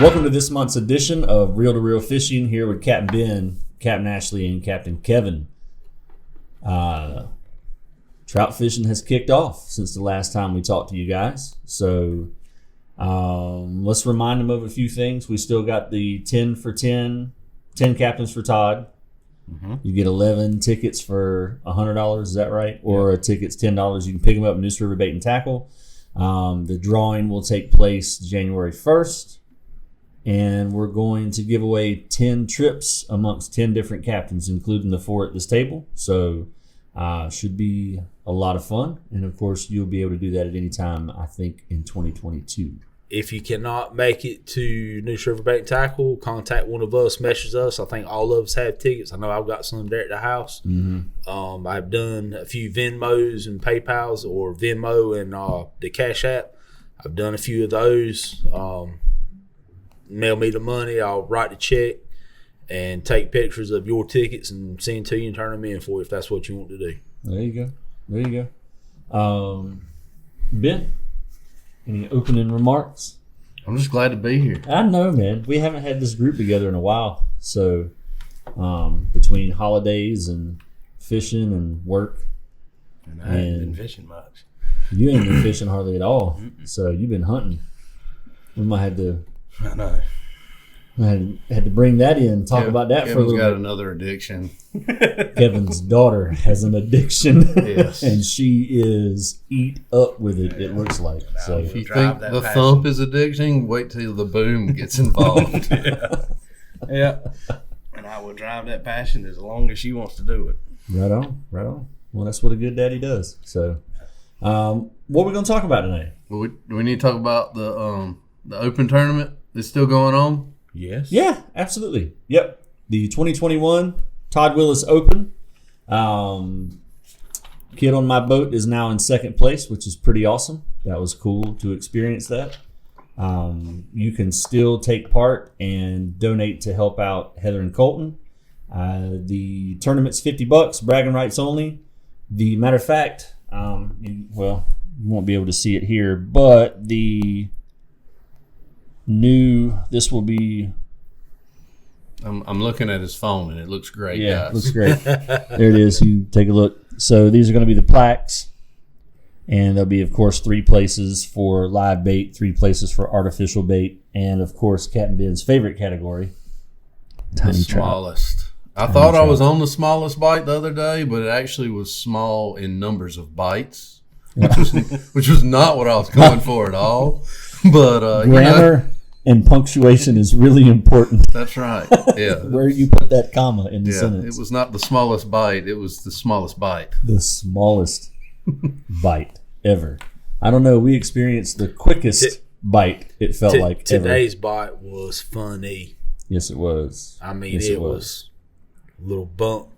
Welcome to this month's edition of Reel to Reel Fishing here with Captain Ben, Captain Ashley, and Captain Kevin. Trout fishing has kicked off since the last time we talked to you guys. So let's remind them of a few things. We still got the 10 for 10 captains for Todd. Mm-hmm. You get 11 tickets for $100. Is that right? Or a ticket's $10. You can pick them up at Neuse River Bait and Tackle. The drawing will take place January 1st. And we're going to give away 10 trips amongst 10 different captains, including the 4 at this table. So should be a lot of fun. And, of course, you'll be able to do that at any time, I think, in 2022. If you cannot make it to Neuse River Bait and Tackle, contact one of us, message us. I think all of us have tickets. I know I've got some there at the house. Mm-hmm. I've done a few Venmos and PayPals, or Venmo and the Cash App. I've done a few of those. Mail me the money. I'll write the check and take pictures of your tickets and send to you and turn them in for you if that's what you want to do. There you go. Ben, any opening remarks? I'm just glad to be here. I know, man. We haven't had this group together in a while. So between holidays and fishing and work. And I haven't been fishing much. You ain't been fishing hardly at all. So you've been hunting. We might have to... I know. I had to bring that in, talk about that for a little bit. Kevin's got another addiction. Kevin's daughter has an addiction. Yes. And she is eat up with it, it looks like. So if you think the thump is addiction, wait till the boom gets involved. Yeah. And I will drive that passion as long as she wants to do it. Right on. Well, that's what a good daddy does. So what are we going to talk about tonight? Do we need to talk about the open tournament that's still going on? Yes. Yeah, absolutely. Yep. The 2021 Todd Willis Open. Kid on my boat is now in second place, which is pretty awesome. That was cool to experience that. You can still take part and donate to help out Heather and Colton. The tournament's $50, bragging rights only. The matter of fact, you won't be able to see it here, but this will be... I'm looking at his phone and it looks great. Yeah, guys. It looks great. There it is. You take a look. So these are going to be the plaques, and there'll be, of course, 3 places for live bait, 3 places for artificial bait, and, of course, Captain Ben's favorite category, the smallest. I thought I was on the smallest bite the other day, but it actually was small in numbers of bites, which was not what I was going for at all. But grammar and punctuation is really important. That's right. Yeah. Where you put that comma in the sentence. It was not the smallest bite. It was the smallest bite. The smallest bite ever. I don't know. We experienced the quickest bite, it felt like, today's ever. bite was funny. Yes, it was. I mean, it was a little bump,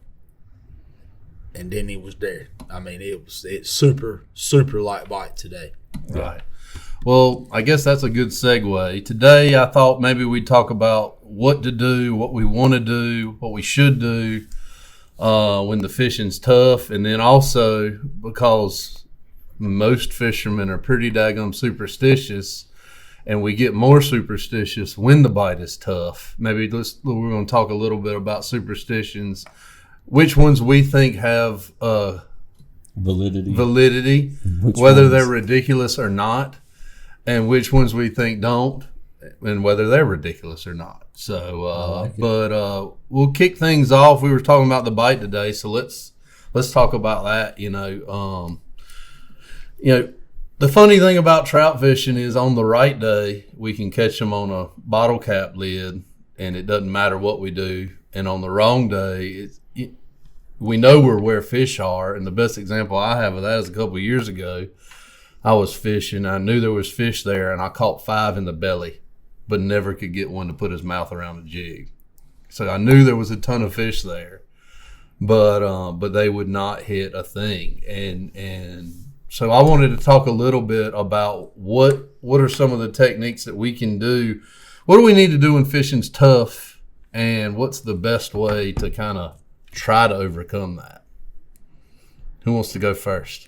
and then it was there. I mean, it's super, super light bite today. Right. Well, I guess that's a good segue. Today, I thought maybe we'd talk about what to do, what we want to do, what we should do when the fishing's tough. And then also, because most fishermen are pretty daggum superstitious, and we get more superstitious when the bite is tough. Maybe we're going to talk a little bit about superstitions, which ones we think have validity, whether they're ridiculous or not. And which ones we think don't, and whether they're ridiculous or not. So, we'll kick things off. We were talking about the bite today, so let's talk about that. The funny thing about trout fishing is on the right day we can catch them on a bottle cap lid, and it doesn't matter what we do. And on the wrong day, we know where fish are. And the best example I have of that is a couple of years ago. I was fishing. I knew there was fish there, and I caught 5 in the belly, but never could get one to put his mouth around a jig. So I knew there was a ton of fish there, but they would not hit a thing. And so I wanted to talk a little bit about what are some of the techniques that we can do. What do we need to do when fishing's tough, and what's the best way to kind of try to overcome that? Who wants to go first?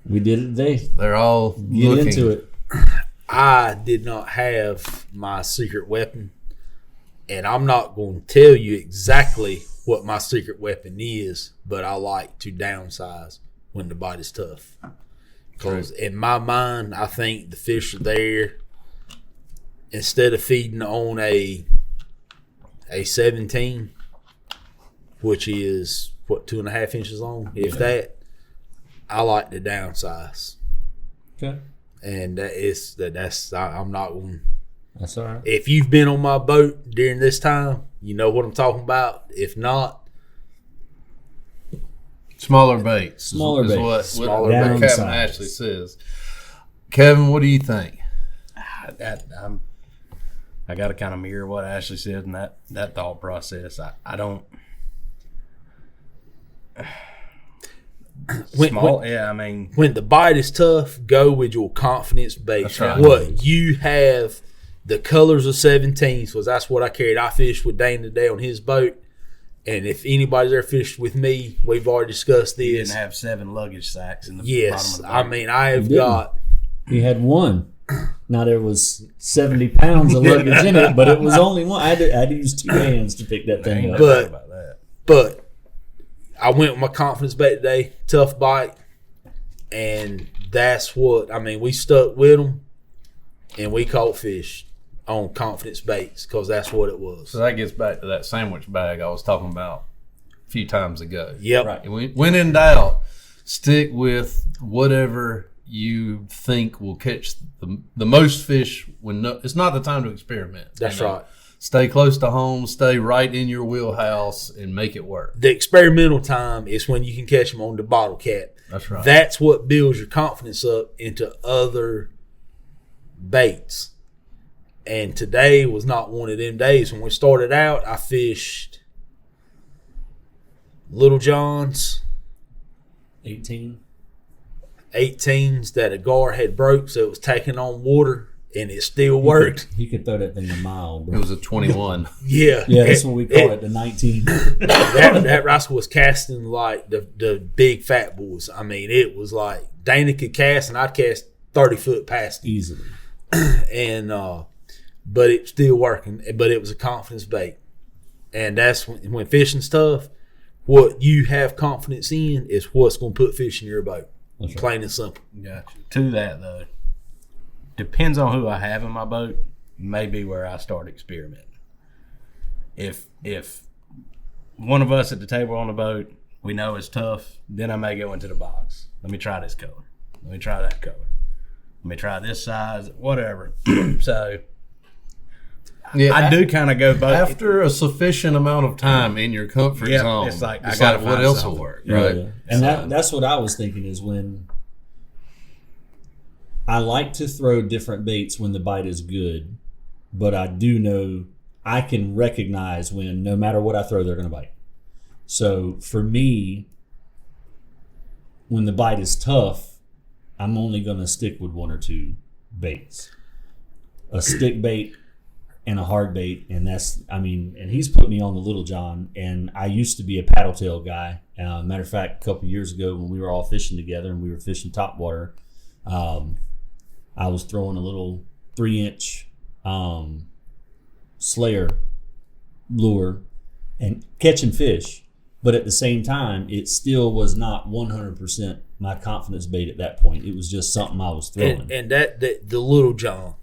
We did it today. They're all Get looking. into it. I did not have my secret weapon, and I'm not going to tell you exactly what my secret weapon is, but I like to downsize when the bite is tough. Because in my mind, I think the fish are there. Instead of feeding on a 17, which is, 2.5 inches long, if that, I like to downsize. Okay. And I'm not going. That's all right. If you've been on my boat during this time, you know what I'm talking about. If not, Smaller baits. Smaller is baits. What Downsize. Kevin Ashley says. Kevin, what do you think? I got to kind of mirror what Ashley said in that thought process. I don't. When the bite is tough, go with your confidence bait. That's right. What you have, the colors of 17s, was that's what I carried. I fished with Dane today on his boat, and if anybody's ever fished with me, we've already discussed this. He didn't have 7 luggage sacks in the Yes, bottom of the boat. I mean I have got. He had one. Now there was 70 pounds of luggage in it, but it was only one. I had to use 2 hands to pick that thing up. But- about that. But I went with my confidence bait today, tough bite, and that's what I mean. We stuck with them, and we caught fish on confidence baits because that's what it was. So that gets back to that sandwich bag I was talking about a few times ago. Yep. Right. When in doubt, stick with whatever you think will catch the most fish. It's not the time to experiment. That's right. Stay close to home, stay right in your wheelhouse, and make it work. The experimental time is when you can catch them on the bottle cap. That's right. That's what builds your confidence up into other baits. And today was not one of them days. When we started out, I fished Little John's 18. 18s that a gar had broke, so it was taking on water, and it still worked. He could throw that thing a mile, bro. It was a 21. Yeah. Yeah, that's what we call it, the 19. That rascal was casting like the big fat boys. I mean, it was like Dana could cast, and I'd cast 30 foot past him. Easily. And but it's still working. But it was a confidence bait, and that's when fishing's tough. What you have confidence in is what's going to put fish in your boat. That's right. Plain and simple. Gotcha. To that though, depends on who I have in my boat. May be where I start experimenting. If one of us at the table on the boat, we know it's tough, then I may go into the box. Let me try this color. Let me try that color. Let me try this size, whatever. So Yeah, I do kind of go both. After a sufficient amount of time in your comfort Yeah, zone, it's like, I gotta what find else something. will work, Yeah, right? yeah. And that's what I was thinking is when I like to throw different baits when the bite is good, but I do know I can recognize when no matter what I throw, they're going to bite. So for me, when the bite is tough, I'm only going to stick with 1 or 2 baits. A stick bait and a hard bait, and and he's put me on the Little John, and I used to be a paddle tail guy. Matter of fact, a couple of years ago when we were all fishing together and we were fishing topwater, I was throwing a little 3-inch Slayer lure and catching fish, but at the same time, it still was not 100% my confidence bait at that point. It was just something I was throwing. And that the Little John,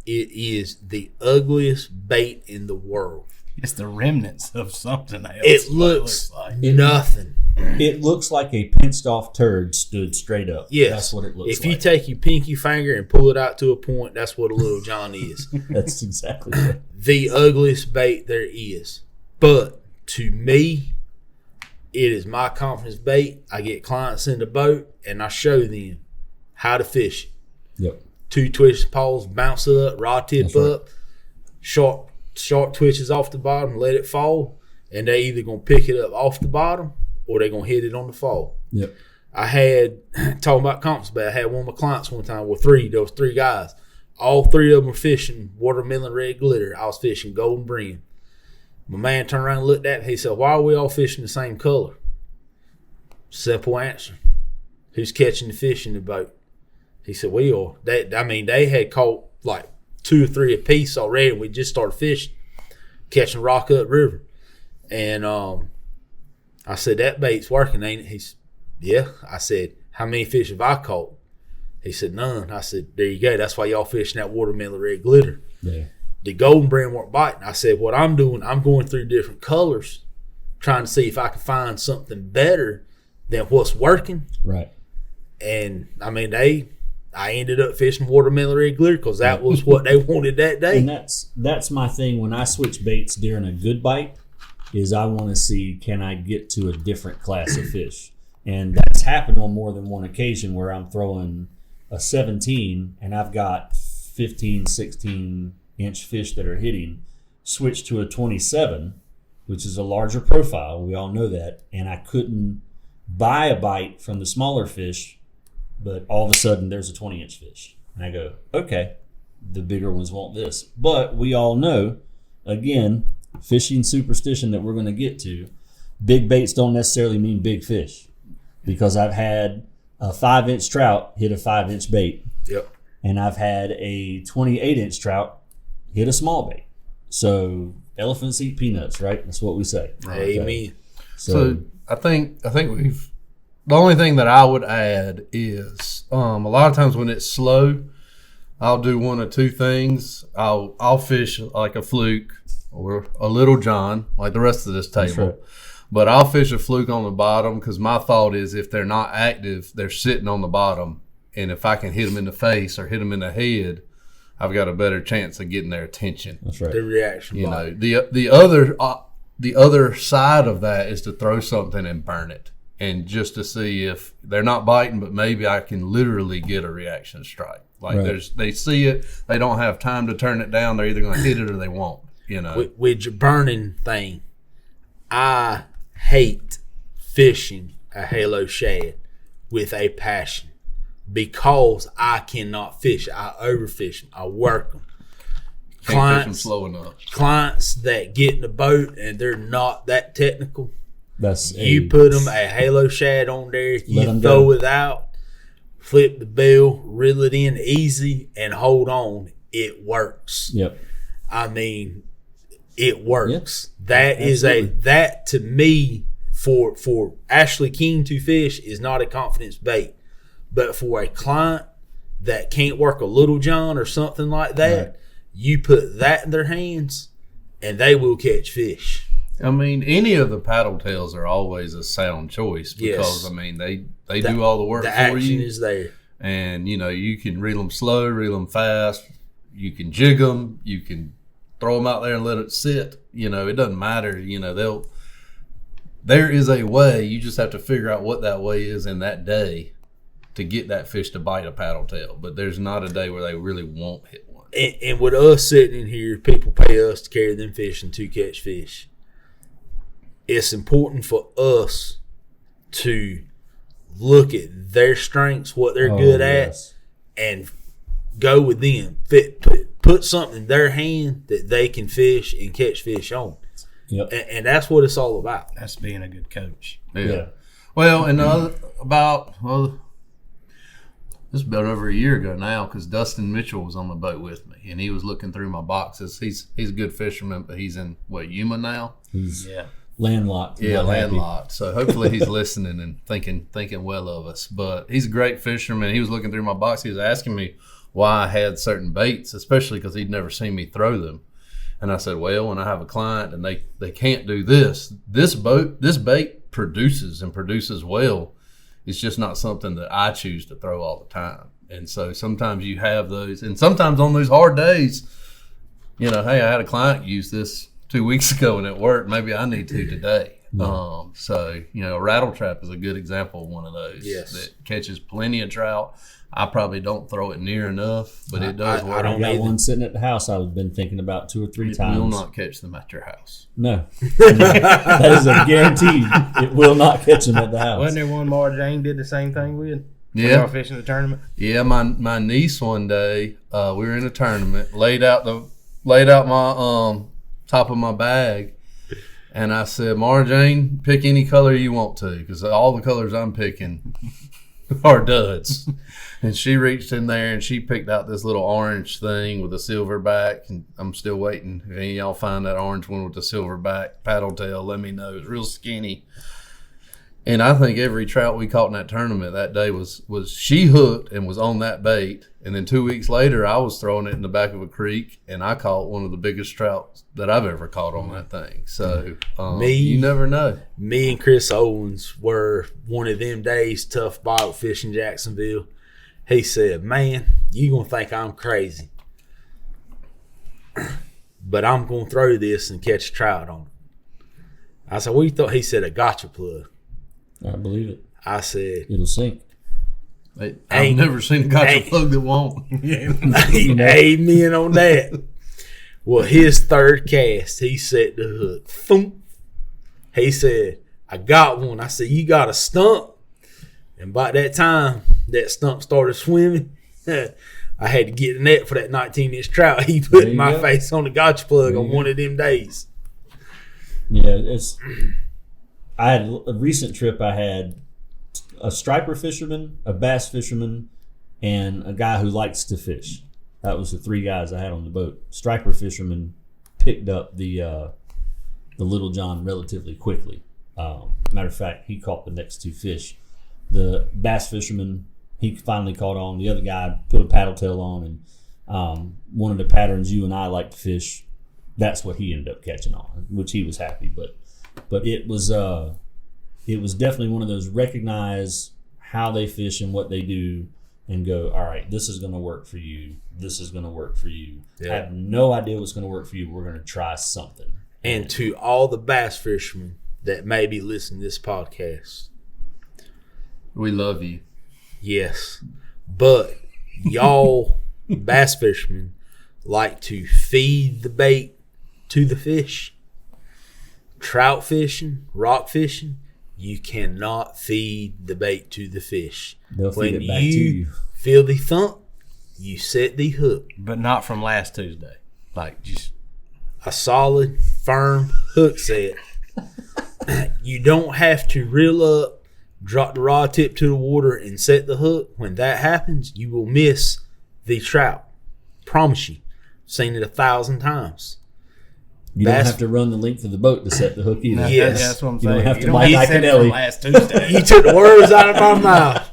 it is the ugliest bait in the world. It's the remnants of something else. It looks like. nothing. It looks like a pinched off turd stood straight up. Yes. That's what it looks If like. you take your pinky finger and pull it out to a point, that's what a Little John is. That's exactly right. The ugliest bait there is. But to me, it is my confidence bait. I get clients in the boat and I show them how to fish it. Yep. 2 twisted paws, bounce it up, rod tip That's right. up, sharp twitches off the bottom, let it fall, and they either gonna pick it up off the bottom or they're gonna hit it on the fall. Yep. I had talking about confidence bait. I had one of my clients one time with there was 3 guys. All 3 of them were fishing watermelon red glitter. I was fishing golden brim. My man turned around and looked at me. He said, "Why are we all fishing the same color?" Simple answer. Who's catching the fish in the boat? He said, "We are." They had caught like 2 or 3 apiece already. We just started fishing, catching rock up river. And I said, that bait's working, ain't it? He said, yeah. I said, how many fish have I caught? He said, none. I said, there you go. That's why y'all fishing that watermelon red glitter. Yeah. The golden brim weren't biting. I said, what I'm doing, I'm going through different colors, trying to see if I can find something better than what's working. Right. And, I mean, I ended up fishing watermelon red glitter because that was what they wanted that day. And that's my thing when I switch baits during a good bite is I want to see, can I get to a different class of fish? And that's happened on more than one occasion where I'm throwing a 17 and I've got 15, 16-inch fish that are hitting, switch to a 27, which is a larger profile. We all know that. And I couldn't buy a bite from the smaller fish, but all of a sudden there's a 20-inch fish. And I go, okay, the bigger ones want this. But we all know, again, fishing superstition that we're going to get to, big baits don't necessarily mean big fish. Because I've had a 5-inch trout hit a 5-inch bait. Yep. And I've had a 28-inch trout hit a small bait. So elephants eat peanuts, right? That's what we say. Amen. Okay. So I think we've. The only thing that I would add is a lot of times when it's slow, I'll do one of two things. I'll fish like a fluke or a little John, like the rest of this table. Right. But I'll fish a fluke on the bottom because my thought is if they're not active, they're sitting on the bottom. And if I can hit them in the face or hit them in the head, I've got a better chance of getting their attention. That's right. The reaction. You know, the other side of that is to throw something and burn it, and just to see if they're not biting, but maybe I can literally get a reaction strike. Like Right. they see it, they don't have time to turn it down. They're either going to hit it or they won't. You know, With your burning thing, I hate fishing a halo shad with a passion because I cannot fish. I overfish them. I work them. can't fish them slow enough. Clients that get in the boat and they're not that technical, That's you put them a halo shad on there, you 'em throw go. it out, flip the bill, reel it in easy, and hold on. It works. Yep. I mean, it works. Yep. That is Absolutely. that to me for Ashley King to fish is not a confidence bait, but for a client that can't work a little John or something like that, Right. you put that in their hands and they will catch fish. I mean, any of the paddle tails are always a sound choice because Yes. I mean they do all the work The for action you, is there. and you know you can reel them slow, reel them fast, you can jig them, you can throw them out there and let it sit. You know, it doesn't matter. You know, there is a way. You just have to figure out what that way is in that day to get that fish to bite a paddle tail. But there's not a day where they really won't hit one. And with us sitting in here, people pay us to carry them fish and to catch fish. It's important for us to look at their strengths, what they're good at, yes. and go with them. Put something in their hand that they can fish and catch fish on. Yep. And that's what it's all about. That's being a good coach. Yeah. Well, and this is about over a year ago now because Dustin Mitchell was on the boat with me and he was looking through my boxes. He's a good fisherman, but he's in Yuma now. He's Yeah. landlocked. Yeah, Not happy. landlocked. So hopefully he's listening and thinking well of us. But he's a great fisherman. He was looking through my box. He was asking me why I had certain baits, especially because he'd never seen me throw them. And I said, well, when I have a client and they can't do this bait produces well. It's just not something that I choose to throw all the time. And so sometimes you have those. And sometimes on those hard days, you know, hey, I had a client use this 2 weeks ago and it worked. Maybe I need to today. So, you know, a rattle trap is a good example of one of those that catches plenty of trout. I probably don't throw it near enough, but it does work. I I don't got either. one sitting at the house I've been thinking about 2 or 3 It times. will not catch them at your house. No. That is a guarantee. It will not catch them at the house. Wasn't there one Mara Jane did the same thing with? When Yeah. y'all fishing the tournament? Yeah, my niece one day, we were in a tournament, laid out my top of my bag, and I said, Mara Jane, pick any color you want to, because all the colors I'm picking or duds. And she reached in there and she picked out this little orange thing with a silver back. And I'm still waiting. If any of y'all find that orange one with the silver back, paddle tail, let me know. It's real skinny. And I think every trout we caught in that tournament that day was she hooked and was on that bait. And then 2 weeks later, I was throwing it in the back of a creek, and I caught one of the biggest trouts that I've ever caught on that thing. So you never know. Me and Chris Owens were one of them days tough bottle fish in Jacksonville. He said, "Man, you gonna think I'm crazy, but I'm gonna throw this and catch a trout on it." I said, "What you thought?" He said, "A gotcha plug." I believe it. I said, It'll sink. I've never seen a gotcha plug that won't. Amen on that. Well, his third cast, he set the hook. Thump. He said, "I got one." I said, "You got a stump?" And by that time, that stump started swimming. I had to get the net for that 19-inch trout. He put my face on the gotcha plug on one of them days. Yeah, I had a recent trip. I had a striper fisherman, a bass fisherman, and a guy who likes to fish. That was the three guys I had on the boat. Striper fisherman picked up the Little John relatively quickly. Matter of fact, he caught the next two fish. The bass fisherman, he finally caught on. The other guy put a paddle tail on, and one of the patterns you and I like to fish, that's what he ended up catching on, which he was happy. But it was definitely one of those recognize how they fish and what they do and go, all right, this is going to work for you. This is going to work for you. Yeah. I have no idea what's going to work for you. But we're going to try something. And to all the bass fishermen that may be listening to this podcast, we love you. Yes. But y'all bass fishermen like to feed the bait to the fish. Trout fishing, rock fishing, you cannot feed the bait to the fish. They'll feed it back to you. Feel the thump, you set the hook. But not from last Tuesday. Like just a solid, firm hook set. You don't have to reel up, drop the rod tip to the water, and set the hook. When that happens, you will miss the trout. Promise you. Seen it 1,000 times. You don't have to run the length of the boat to set the hook either. Yes. That's what I'm You saying. don't have to You like said it Iconelli. from last Tuesday. You took the words out of my mouth.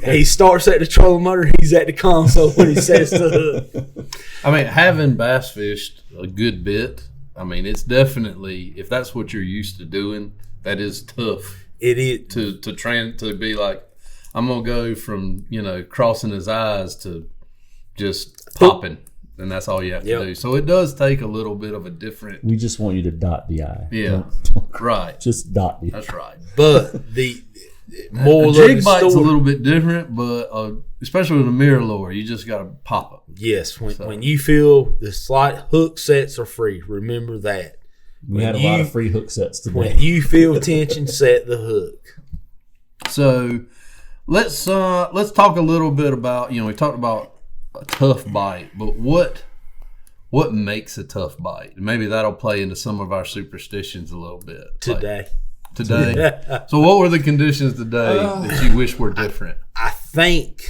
He starts at the trolling motor. He's at the console when he sets the hook. I mean, having bass fished a good bit, I mean, it's definitely, if that's what you're used to doing, that is tough. It is to be like, I'm gonna go from crossing his eyes to just popping, and that's all you have to do. So it does take a little bit of a different. We just want you to dot the I. Yeah, right. Just dot the I. That's right. But the more jig bite's a little bit different, but especially with a mirror lure, you just got to pop it. Yes, when you feel the slight hook sets are free, remember that. We had a lot of free hook sets today. When you feel tension, set the hook. So let's talk a little bit about, we talked about a tough bite, but what makes a tough bite? Maybe that'll play into some of our superstitions a little bit. Today. So what were the conditions today that you wish were different? I think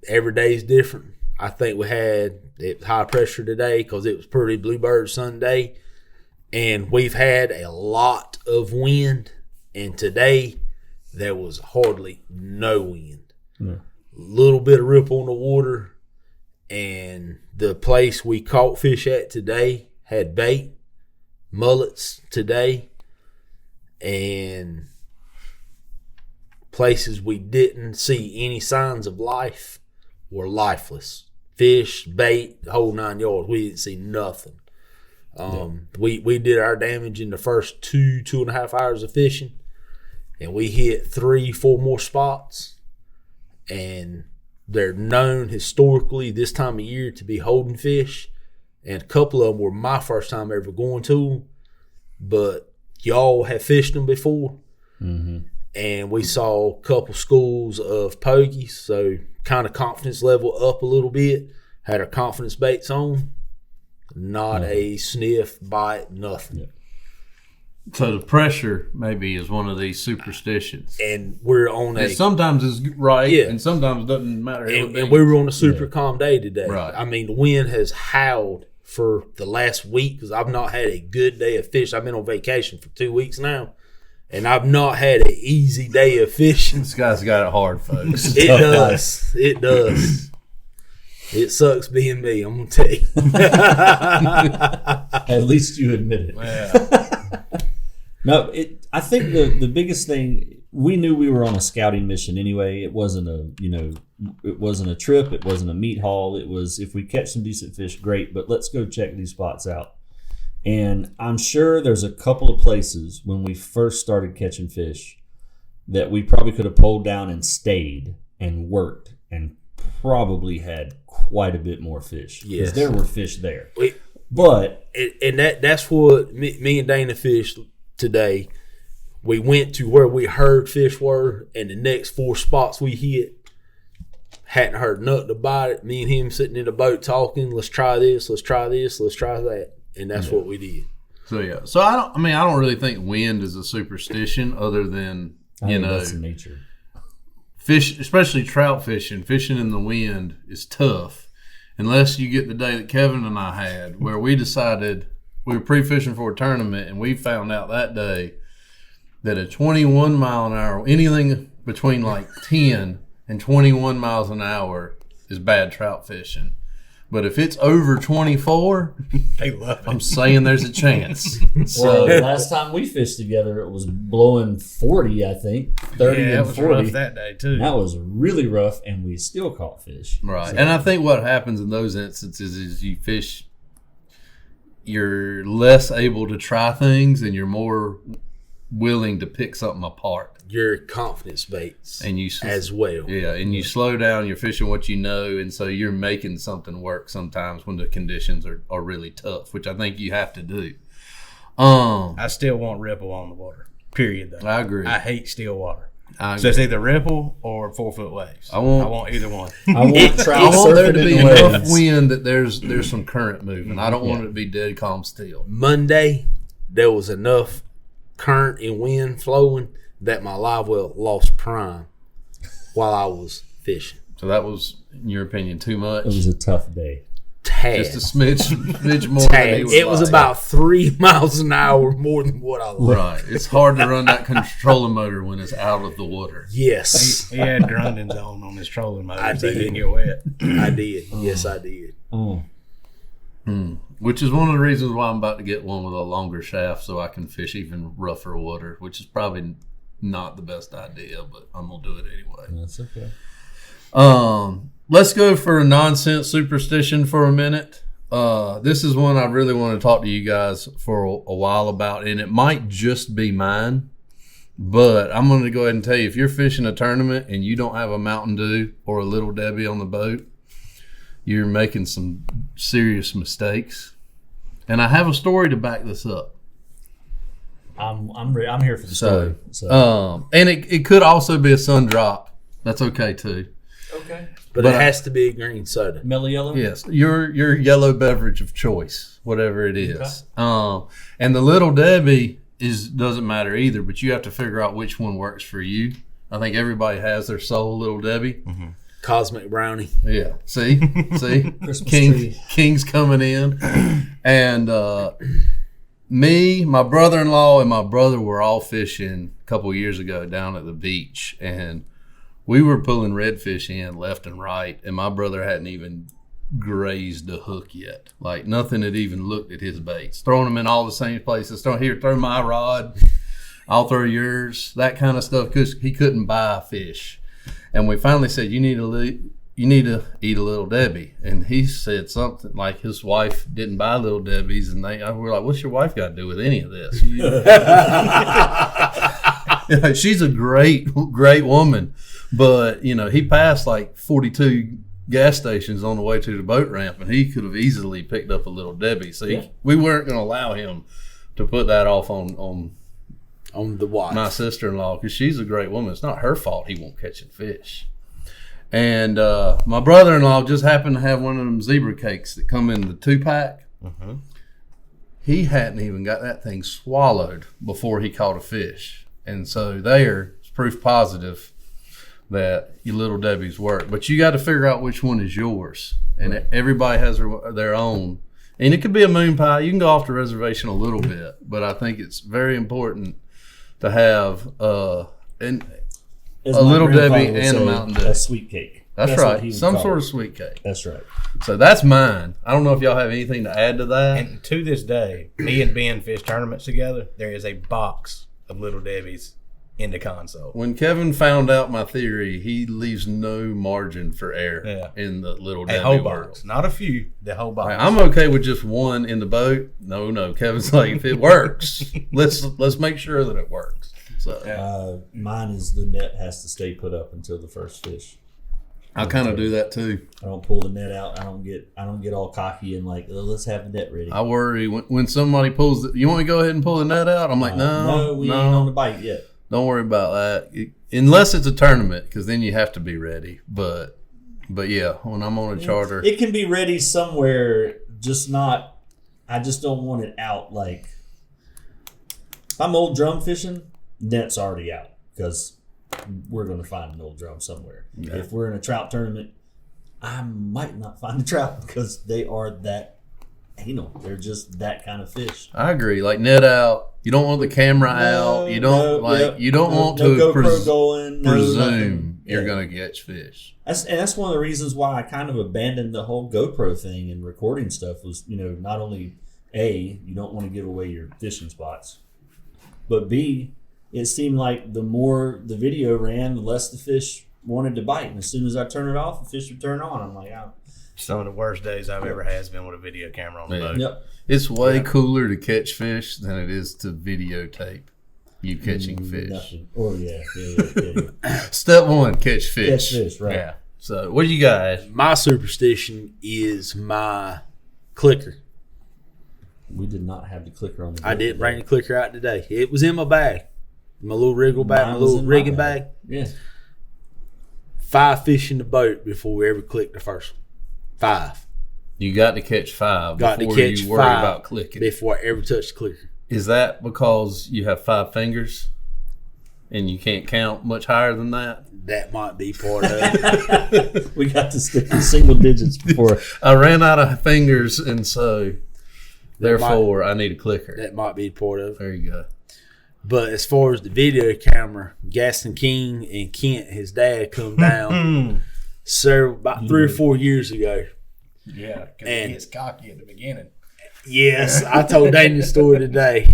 every day is different. I think we had high pressure today because it was pretty bluebird Sunday, and we've had a lot of wind, and today there was hardly no wind. Little bit of ripple on the water, and the place we caught fish at today had bait, mullets today, and places we didn't see any signs of life were lifeless. Fish, bait, the whole 9 yards. We didn't see nothing. We did our damage in the first 2.5 hours of fishing, and we hit 3-4 more spots. And they're known historically this time of year to be holding fish, and a couple of them were my first time ever going to them. But y'all have fished them before, and we saw a couple schools of pogies, so kind of confidence level up a little bit. Had our confidence baits on, not a sniff, bite, nothing. So the pressure maybe is one of these superstitions. And we're on And sometimes it's right, and sometimes it doesn't matter. And we were on a super calm day today. Right. I mean, the wind has howled for the last week because I've not had a good day of fish. I've been on vacation for 2 weeks now, and I've not had an easy day of fishing. This guy's got it hard, folks. It does. It does. It sucks being me, I'm going to tell you. At least you admit it. Yeah. No, I think the biggest thing, we knew we were on a scouting mission anyway. It wasn't it wasn't a trip. It wasn't a meat haul. It was, if we catch some decent fish, great, but let's go check these spots out. And I'm sure there's a couple of places when we first started catching fish that we probably could have pulled down and stayed and worked and probably had quite a bit more fish. Yes. Because there were fish there. And that's what me and Dana fished today. We went to where we heard fish were, and the next 4 spots we hit, hadn't heard nothing about it. Me and him sitting in the boat talking, let's try this, let's try this, let's try that. And that's what we did. So I don't really think wind is a superstition other than, that's nature. Fish, especially trout fishing in the wind is tough unless you get the day that Kevin and I had where we decided we were pre-fishing for a tournament and we found out that day that a 21 mile an hour, anything between like 10 and 21 miles an hour is bad trout fishing. But if it's over 24, They love it. I'm saying there's a chance. So last time we fished together, it was blowing 40, I think, 30 Yeah, it and was 40. rough that day too. That was really rough, and we still caught fish. Right. So, And I think what happens in those instances is you fish, you're less able to try things and you're more willing to pick something apart. Your confidence baits And you as well. Yeah, and you slow down, you're fishing what you know, and so you're making something work sometimes when the conditions are really tough, which I think you have to do. I still want ripple on the water. Period. Though I agree. I hate still water. I So agree. it's either ripple or 4-foot waves. I want- I want either one. I want trout I want there to surfing be in enough waves. wind that there's some current moving. I don't want it to be dead calm still. Monday, there was enough current and wind flowing that my live well lost prime while I was fishing. So that was, in your opinion, too much. It was a tough day. Tad. Just a smidge more than Tad. he would It was like. about 3 miles an hour more than what I like. Right. It's hard to run that controller motor when it's out of the water. Yes, He had grindings on his trolling motor. I so they did. didn't get wet. I did. Yes, I did. Oh, Which is one of the reasons why I'm about to get one with a longer shaft so I can fish even rougher water, which is probably not the best idea, but I'm going to do it anyway. that's okay. Let's go for a nonsense superstition for a minute. This is one I really want to talk to you guys for a while about, and it might just be mine, but I'm going to go ahead and tell you, if you're fishing a tournament and you don't have a Mountain Dew or a Little Debbie on the boat, you're making some serious mistakes. And I have a story to back this up. I'm here for the story. And it could also be a sun drop. That's okay too. Okay. But it has to be a green soda. Mellow yellow? Yes, your yellow beverage of choice, whatever it is. And the Little Debbie doesn't matter either, but you have to figure out which one works for you. I think everybody has their soul Little Debbie. Mm-hmm. Cosmic brownie. Yeah, see, Christmas tree. King's coming in, and me, my brother-in-law, and my brother were all fishing a couple years ago down at the beach, and we were pulling redfish in left and right, and my brother hadn't even grazed the hook yet. Like nothing had even looked at his baits. Throwing them in all the same places. Throw my rod. I'll throw yours. That kind of stuff, because he couldn't buy fish. And we finally said, you need to eat a Little Debbie. And he said something like his wife didn't buy Little Debbie's, and we're like, what's your wife got to do with any of this? She's a great woman, but he passed like 42 gas stations on the way to the boat ramp, and he could have easily picked up a Little Debbie. So we weren't going to allow him to put that off on the wife. my sister-in-law, because she's a great woman. It's not her fault he won't catch fish. And my brother-in-law just happened to have one of them zebra cakes that come in the 2-pack. he hadn't even got that thing swallowed before he caught a fish. And so there, it's proof positive that your Little Debbie's work. But you got to figure out which one is yours. And everybody has their own. And it could be a moon pie. You can go off the reservation a little bit. But I think it's very important to have a Little Debbie and a Mountain Dew. A sweet cake. That's right. Some sort of sweet cake. That's right. So that's mine. I don't know if y'all have anything to add to that. And to this day, me and Ben fish tournaments together. There is a box of Little Debbie's in the console. When Kevin found out my theory, he leaves no margin for error in the Little Debbie a whole world. box, not a few. The whole box. I'm okay with just one in the boat. No. Kevin's like, if it works, let's make sure that it works. So mine is the net has to stay put up until the first fish. I kind of do that too. I don't pull the net out. I don't get all cocky and like, oh, let's have the net ready. I worry when somebody pulls you want me to go ahead and pull the net out? I'm like, no, we ain't on the bite yet. Don't worry about that. Unless it's a tournament, because then you have to be ready. But yeah, when I'm on a charter, it can be ready somewhere. Just not. I just don't want it out. Like if I'm old drum fishing, net's already out because we're going to find an old drum somewhere. Yeah. If we're in a trout tournament, I might not find a trout because they are that anal. They're just that kind of fish. I agree. Like net out. You don't want the camera out. You don't you don't want to GoPro going, presume you're going to catch fish. That's one of the reasons why I kind of abandoned the whole GoPro thing and recording stuff was, not only A, you don't want to give away your fishing spots, but B, it seemed like the more the video ran, the less the fish wanted to bite. And as soon as I turn it off, the fish would turn on. I'm like, oh. Some of the worst days I've ever had has been with a video camera on the boat. Yep. It's way cooler to catch fish than it is to videotape you catching fish. Nothing. Oh, yeah. Step one, catch fish. Catch fish, right. Yeah. So what do you guys? My superstition is my clicker. We did not have the clicker on the boat. I didn't bring the clicker out today. It was in my bag. My little wriggle bag, my little rigging bag. Yeah. 5 fish in the boat before we ever clicked the first one. 5. You got to catch 5 before you worry about clicking. Before I ever touch the clicker. Is that because you have 5 fingers and you can't count much higher than that? That might be part of it. We got to stick to single digits before. I ran out of fingers, and so therefore I need a clicker. That might be part of it. There you go. But as far as the video camera, Gaston King and Kent, his dad, come down about 3 or 4 years ago. Yeah, because he gets cocky at the beginning. Yes, I told Daniel the story today.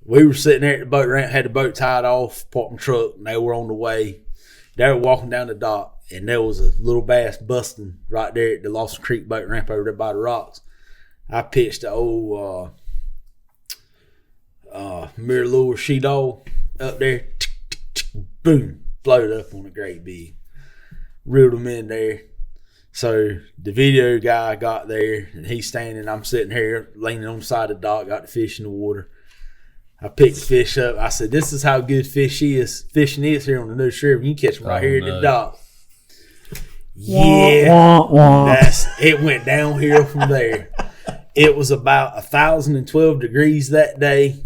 We were sitting there at the boat ramp, had the boat tied off, parked my truck, and they were on the way. They were walking down the dock, and there was a little bass busting right there at the Lawson Creek boat ramp over there by the rocks. I pitched the old mirror lure she-dog up there. Boom, floated up on a great big. Reeled them in there. So the video guy got there, and he's standing. I'm sitting here leaning on the side of the dock, got the fish in the water. I picked the fish up. I said, "This is how good fishing is here on the New River. You can catch them right here at the dock." Yeah, it went downhill from there. It was about 1,012 degrees that day.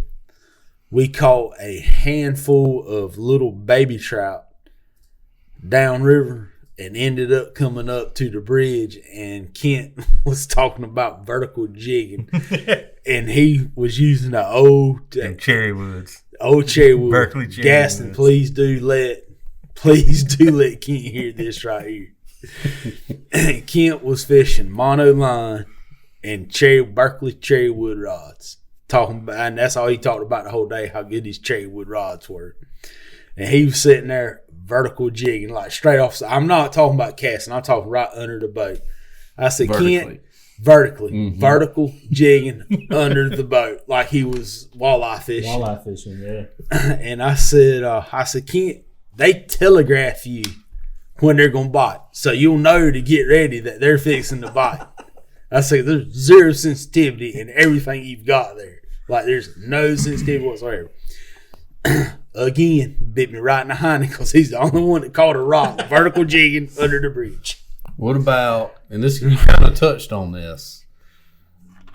We caught a handful of little baby trout downriver and ended up coming up to the bridge, and Kent was talking about vertical jigging, and he was using the old Cherrywoods. Old Cherrywoods. Berkeley Cherrywoods. Gaston, please do let Kent hear this right here. Kent was fishing mono line and Berkeley Cherrywood rods. Talking about, and that's all he talked about the whole day, how good these Cherrywood rods were. And he was sitting there vertical jigging, like straight off. I'm not talking about casting. I'm talking right under the boat. I said, Kent, vertical jigging under the boat, like he was walleye fishing. Walleye fishing, yeah. And I said, Kent, they telegraph you when they're going to bite. So you'll know to get ready that they're fixing to bite. I said, there's zero sensitivity in everything you've got there. Like, there's no sensitivity whatsoever. Again, bit me right in the hiney because he's the only one that caught a rock vertical jigging under the bridge. What about, and this you kind of touched on this,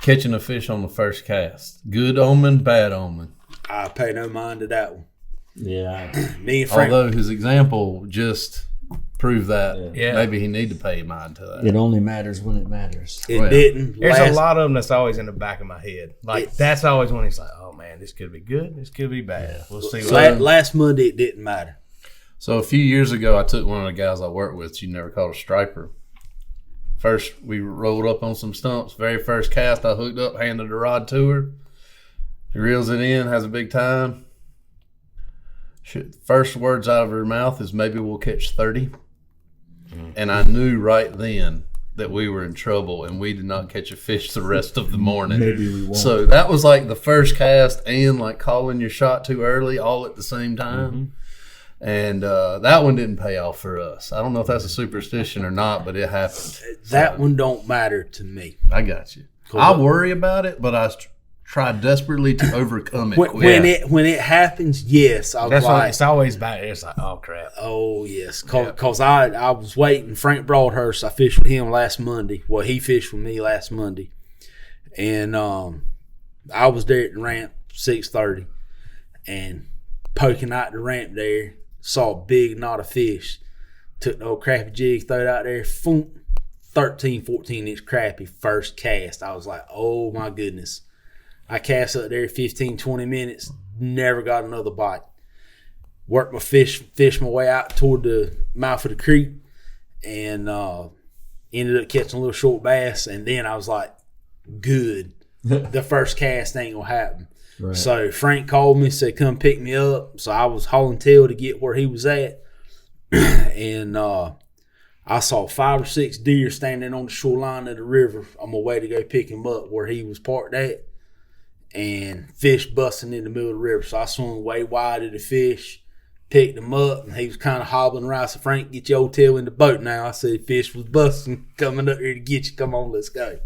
catching a fish on the first cast. Good omen, bad omen. I pay no mind to that one. Yeah. Me and Frank. Although his example just proved that Yeah. maybe he need to pay mind to that. It only matters when it matters. It didn't. There's a lot of them that's always in the back of my head. Like, that's always when he's like, oh, man, this could be good. This could be bad. We'll see what Last Monday, it didn't matter. So a few years ago, I took one of the guys I worked with. You never caught a striper. First, we rolled up on some stumps. Very first cast, I hooked up, handed the rod to her. She reels it in, has a big time. First words out of her mouth is, maybe we'll catch 30. And I knew right then that we were in trouble and we did not catch a fish the rest of the morning. Maybe we won't. So that was like the first cast and like calling your shot too early all at the same time. And that one didn't pay off for us. I don't know if that's a superstition or not, but it happened. That one don't matter to me. I got you. I worry about it, but I try desperately to overcome it. When it happens, yes, I was That's why like, it's always bad. It's like, oh, crap. oh yes, because I was waiting. Frank Broadhurst, I fished with him last Monday. Well, he fished with me last Monday, and I was there at the ramp 6:30, and poking out the ramp there, saw a big knot of fish. Took the old crappie jig, threw it out there, 13, 14-inch crappie, first cast. I was like, oh my goodness. I cast up there 15, 20 minutes, never got another bite. Worked my fish my way out toward the mouth of the creek, and ended up catching a little short bass. And then I was like, good. The first cast ain't going to happen. Right. So Frank called me, said, come pick me up. So I was hauling tail to get where he was at. And I saw 5 or 6 deer standing on the shoreline of the river on my way to go pick him up where he was parked at. And fish busting in the middle of the river. So I swung way wide of the fish, picked him up, and he was kind of hobbling around. I said, Frank, get your old tail in the boat now. I said, fish was busting, coming up here to get you. Come on, let's go.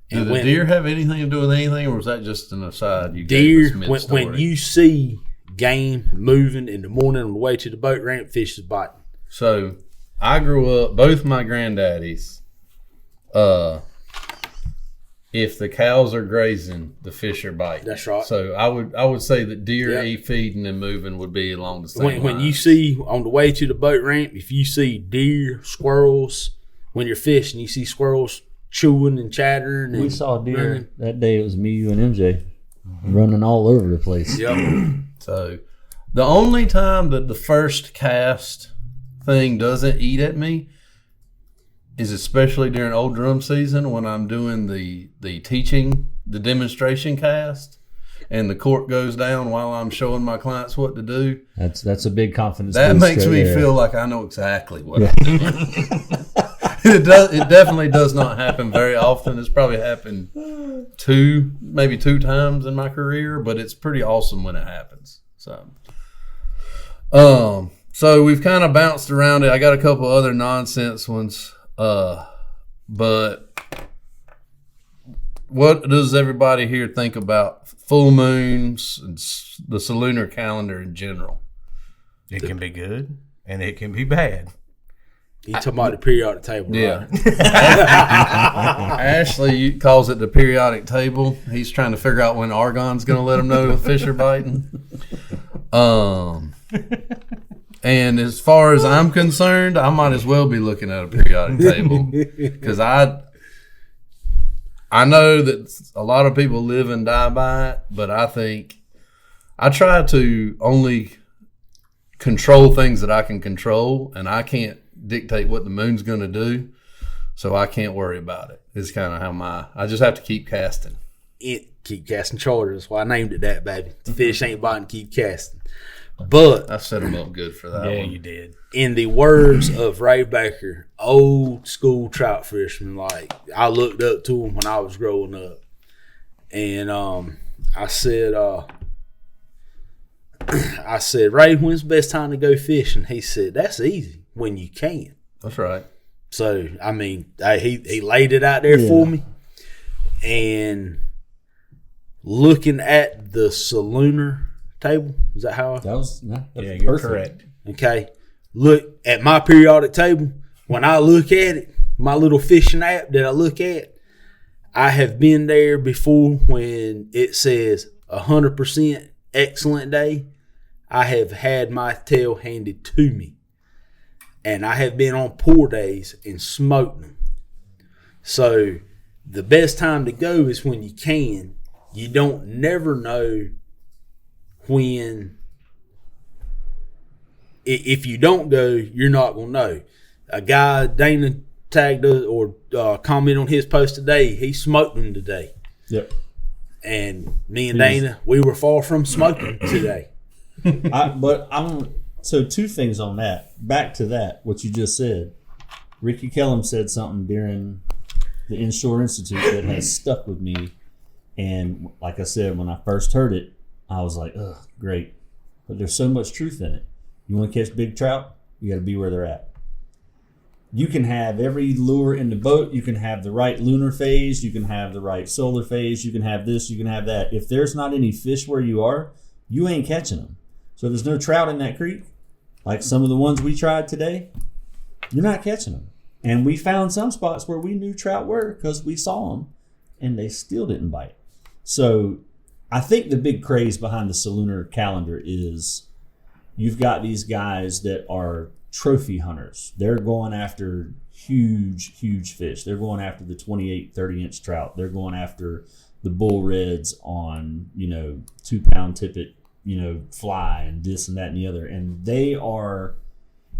Did the deer have anything to do with anything, or was that just an aside you deer, gave us mid-story? when you see game moving in the morning on the way to the boat ramp, fish is biting. So I grew up, both my granddaddies, if the cows are grazing, the fish are biting. That's right. So I would say that deer feeding and moving would be along the same line. When you see on the way to the boat ramp, if you see deer, squirrels, when you're fishing, you see squirrels chewing and chattering. We saw deer that day. It was me, you, and MJ running all over the place. Yep. So the only time that the first cast thing doesn't eat at me is especially during old drum season when I'm doing the teaching, the demonstration cast, and the cork goes down while I'm showing my clients what to do. That's a big confidence. That boost makes right me there. feel like I know exactly what I'm doing. It definitely does not happen very often. It's probably happened maybe two times in my career, but it's pretty awesome when it happens. So we've kind of bounced around it. I got a couple other nonsense ones. But what does everybody here think about full moons and the Solunar calendar in general? It can be good and it can be bad. You talking about the periodic table, Yeah. right? Ashley calls it the periodic table. He's trying to figure out when Argon's going to let him know the fish are biting. And as far as I'm concerned, I might as well be looking at a periodic table because I know that a lot of people live and die by it, but I think I try to only control things that I can control, and I can't dictate what the moon's going to do, so I can't worry about it. It's kind of how I just have to keep casting. Keep casting charters. That's why I named it that, baby. The fish ain't biting, keep casting. But I set him up good for that Yeah, one. you did. in the words of Ray Baker, old school trout fisherman, like I looked up to him when I was growing up. And I said, Ray, when's the best time to go fishing? He said, that's easy, when you can. That's right. So, I mean, he laid it out there for me. And looking at the Solunar table, is that how That was Yeah, you're correct. Okay. Look at my periodic table. When I look at it, my little fishing app that I look at, I have been there before when it says 100% excellent day. I have had my tail handed to me. And I have been on poor days and smoked them. So the best time to go is when you can. You don't never know when. If you don't go, you're not going to know. A guy, Dana, tagged us or commented on his post today. He smoked them today. Yep. And me and Dana, we were far from smoking today. So two things on that. Back to that, what you just said. Ricky Kellum said something during the Inshore Institute that has stuck with me. And like I said, when I first heard it, I was like, ugh, great. But there's so much truth in it. You want to catch big trout, you got to be where they're at. You can have every lure in the boat. You can have the right lunar phase. You can have the right solar phase. You can have this. You can have that. If there's not any fish where you are, you ain't catching them. So there's no trout in that creek, like some of the ones we tried today, you're not catching them. And we found some spots where we knew trout were because we saw them, and they still didn't bite. So I think the big craze behind the Salooner calendar is you've got these guys that are trophy hunters. They're going after huge fish. They're going after the 28, 30-inch trout. They're going after the bull reds on, 2-pound tippet, fly and this and that and the other. And they are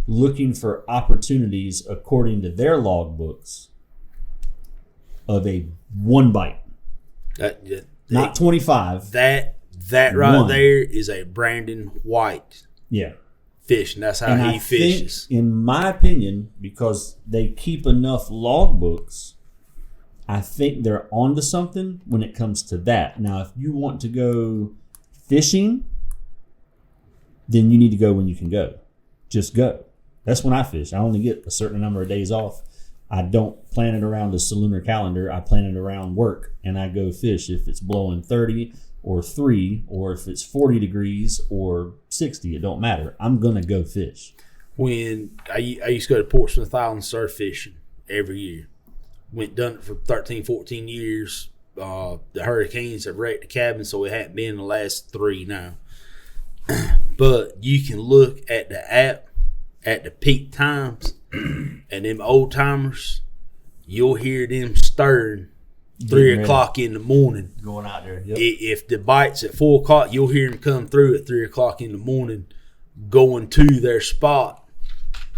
looking for opportunities according to their logbooks of a one bite. Not 25. That right one. There is a Brandon White. Yeah. Fish, and that's how he fishes. In my opinion, because they keep enough logbooks, I think they're onto something when it comes to that. Now, if you want to go fishing, then you need to go when you can go. Just go. That's when I fish. I only get a certain number of days off. I don't plan it around the Salooner calendar. I plan it around work, and I go fish if it's blowing 30 or 3, or if it's 40 degrees or 60, it don't matter. I'm going to go fish. When I used to go to Portsmouth Island surf fishing every year. Done it for 13, 14 years. The hurricanes have wrecked the cabin, so it hadn't been the last 3 now. But you can look at the app at the peak times, and them old timers, you'll hear them stirring 3 o'clock in the morning. Going out there. Yep. If the bite's at 4 o'clock, you'll hear them come through at 3 o'clock in the morning, going to their spot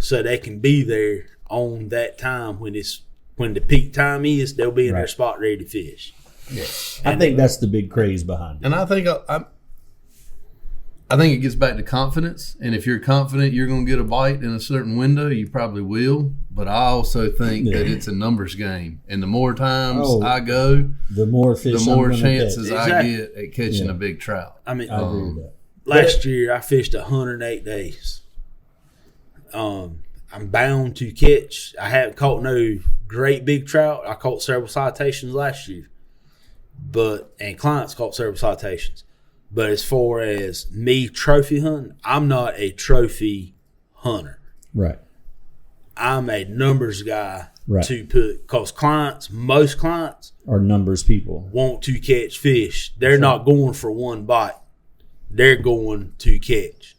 so they can be there on that time when the peak time is. They'll be in their spot ready to fish. Yeah. I think that's the big craze behind it. And I think I think it gets back to confidence. And if you're confident you're going to get a bite in a certain window, you probably will. But I also think that it's a numbers game. And the more times I go, the more fish, the more chances I get at catching a big trout. I mean, I agree with that. Last year I fished 108 days. I'm bound to catch. I haven't caught no great big trout. I caught several citations last year, and clients caught several citations. But as far as me trophy hunting, I'm not a trophy hunter. Right. I'm a numbers guy right. to put, because most clients are numbers people. Want to catch fish. They're not going for one bite. They're going to catch.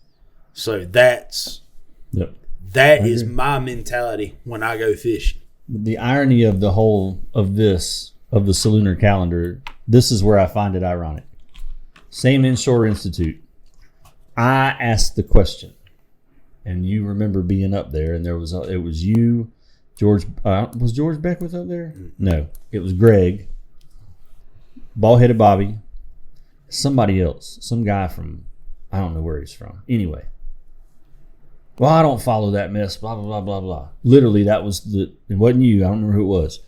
So that is my mentality when I go fishing. The irony of the whole of the Salooner calendar, this is where I find it ironic. Same Inshore Institute. I asked the question, and you remember being up there, and it was you, George. Was George Beckwith up there? No, it was Greg, bald-headed Bobby, somebody else, some guy from, I don't know where he's from. Anyway, well, I don't follow that mess. Blah blah blah blah blah. Literally, that was it wasn't you. I don't remember who it was.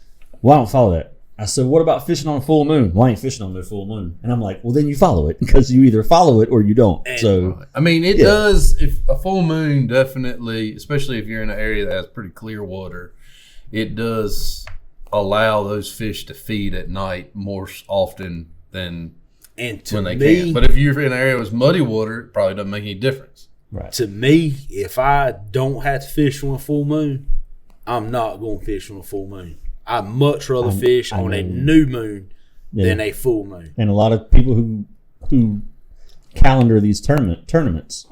Well, I don't follow that. I said, what about fishing on a full moon? Well, I ain't fishing on the full moon. And I'm like, well, then you follow it, because you either follow it or you don't. So, I mean, it does, if a full moon definitely, especially if you're in an area that has pretty clear water, it does allow those fish to feed at night more often than when they can. But if you're in an area with muddy water, it probably doesn't make any difference. Right. To me, if I don't have to fish on a full moon, I'm not going to fish on a full moon. I much rather fish on a new moon than a full moon. And a lot of people who calendar these tournaments